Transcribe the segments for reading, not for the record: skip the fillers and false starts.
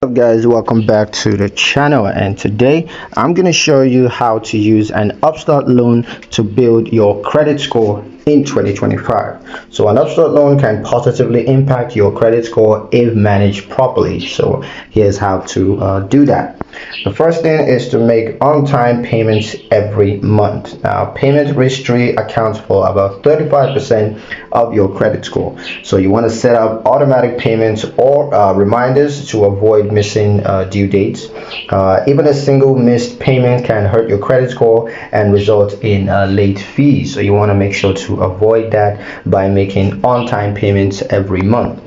Up guys, welcome back to the channel, and today I'm going to show you how to use an Upstart loan to build your credit score in 2025. So an Upstart loan can positively impact your credit score if managed properly. So here's how to do that. The first thing is to make on-time payments every month. Now, payment history accounts for about 35% of your credit score. So you want to set up automatic payments or reminders to avoid missing due dates. Even a single missed payment can hurt your credit score and result in late fees. So you want to make sure to avoid that by making on-time payments every month.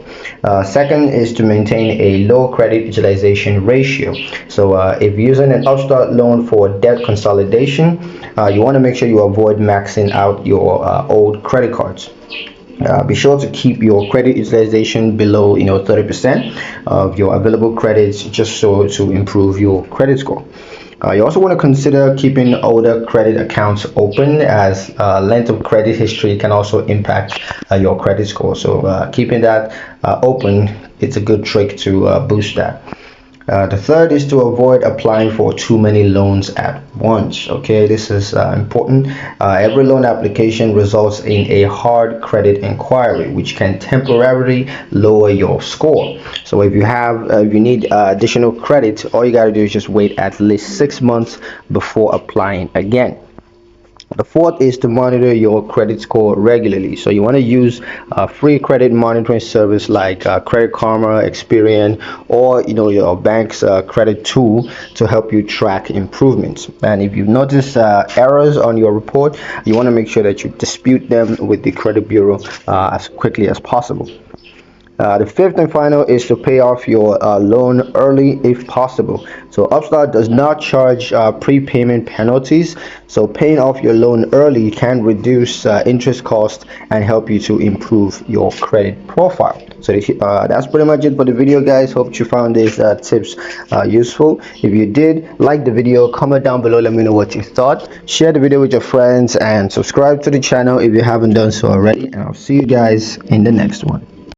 Second is to maintain a low credit utilization ratio. So if using an Upstart loan for debt consolidation, you want to make sure you avoid maxing out your old credit cards. Be sure to keep your credit utilization below 30% of your available credits, just so to improve your credit score. You also want to consider keeping older credit accounts open, as length of credit history can also impact your credit score. So keeping that open, it's a good trick to boost that. The third is to avoid applying for too many loans at once. Okay, this is important. Every loan application results in a hard credit inquiry, which can temporarily lower your score. So if you need additional credit, all you got to do is just wait at least 6 months before applying again. The fourth is to monitor your credit score regularly. So you want to use a free credit monitoring service like Credit Karma, Experian, or your bank's credit tool to help you track improvements. And if you notice errors on your report, you want to make sure that you dispute them with the credit bureau as quickly as possible. The fifth and final is to pay off your loan early if possible. So Upstart does not charge prepayment penalties. So paying off your loan early can reduce interest costs and help you to improve your credit profile. So that's pretty much it for the video, guys. Hope you found these tips useful. If you did, like the video, comment down below, let me know what you thought. Share the video with your friends and subscribe to the channel if you haven't done so already. And I'll see you guys in the next one.